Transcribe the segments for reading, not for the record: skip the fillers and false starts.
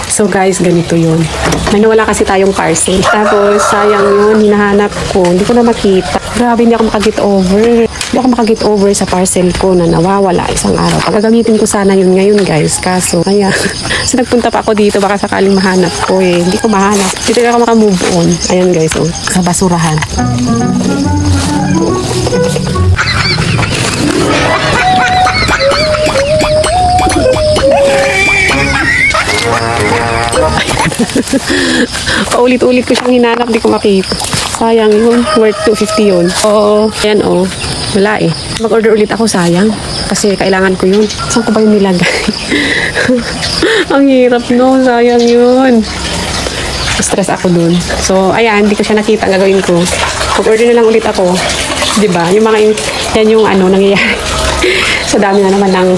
So guys, ganito yun. May nawala kasi tayong parcel. Tapos, sayang yun, hinahanap ko. Hindi ko na makita. Grabe, hindi ako makaget over. Hindi ako makaget over sa parcel ko na nawawala isang araw. Pagagamitin ko sana yun ngayon guys. Kaso, kaya, so nagpunta pa ako dito. Baka sakaling mahanap ko eh. Hindi ko mahanap. Dito na ako makamove on. Ayan guys, oh. Sa basurahan. Paulit-ulit ko siyang hinanap, di ko makita. Sayang yun, worth 250 yun. Oo, ayan oh, wala eh. Mag-order ulit ako, sayang. Kasi kailangan ko yun. Saan ko ba yung nilagay? Ang hirap no, sayang yun. Stress ako dun. So, ayan, di ko siya nakita ang gagawin ko. Mag-order na lang ulit ako. Diba? Yung mga, yan yung ano, nangyayari. So, dami na naman ng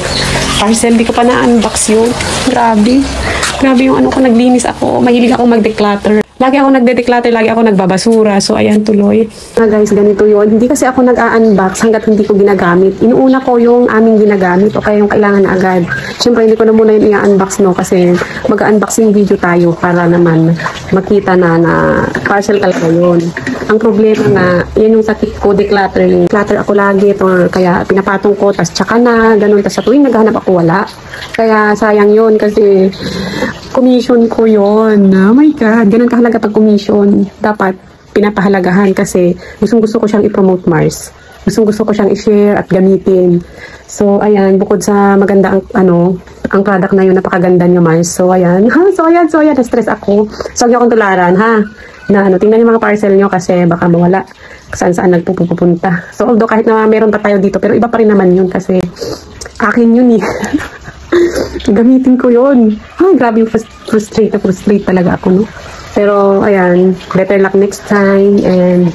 parcel. Di ko pa na-unbox yun. Grabe. Grabe yung ano ko, naglinis ako. Mahilig ako mag-declutter. Lagi ako nagde-declutter, lagi ako nagbabasura. So, ayan, tuloy. Guys, ganito yun. Hindi kasi ako nag-unbox hanggat hindi ko ginagamit. Inuuna ko yung aming ginagamit o kaya yung kailangan na agad. Siyempre, hindi ko na muna yung i-unbox, no? Kasi mag-unboxing video tayo para naman makita na parcel talaga yun. Ang problema na, yan yung sa tip ko, decluttering. Declutter ako lagi, or kaya pinapatong ko, tas tsaka na, ganun. Tas sa tuwing naghahanap ako, wala. Kaya sayang yun kasi commission ko yun. Oh my God, ganun kahalaga pag commission. Dapat pinapahalagahan kasi gusto ko siyang i-promote Mars. Gusto ko siyang i-share at gamitin. So, ayan, bukod sa maganda ang product na yun, napakaganda niyo Mars. So, ayan. So, ayan, na-stress ako. So, huwag niyo akong tularan, ha? Na tingnan yung mga parcel nyo kasi baka mawala saan nagpupunta. So, although kahit na meron pa tayo dito, pero iba pa rin naman yun kasi akin yun eh. Gamitin ko yun. Ay, grabe yung frustrate talaga ako, no? Pero, ayan, better luck next time and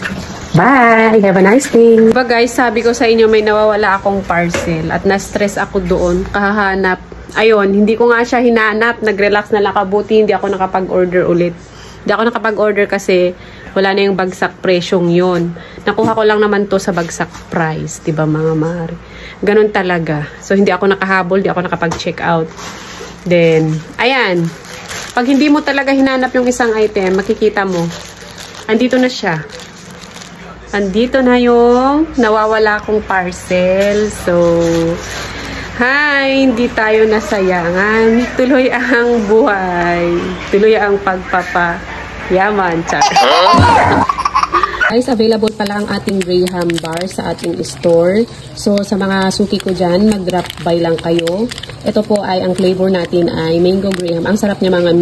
bye! Have a nice day! Diba guys, sabi ko sa inyo may nawawala akong parcel at na-stress ako doon, kahahanap. Ayun, hindi ko nga siya hinanap, nag-relax na lang kabuti, hindi ako nakapag-order ulit. Hindi ako nakapag-order kasi wala na yung bagsak presyong yun. Nakuha ko lang naman to sa bagsak price. Diba mga mare? Ganun talaga. So, hindi ako nakahabol. Hindi ako nakapag-check out. Then, ayan. Pag hindi mo talaga hinanap yung isang item, makikita mo. Andito na siya. Andito na yung nawawala kong parcel. So, hi! Hindi tayo nasayangan. Tuloy ang buhay. Tuloy ang pagpapayaman. Guys, available pala ang ating Graham bar sa ating store. So, sa mga suki ko dyan, mag-drop by lang kayo. Ito po ay, ang flavor natin ay Mango Graham. Ang sarap niya mga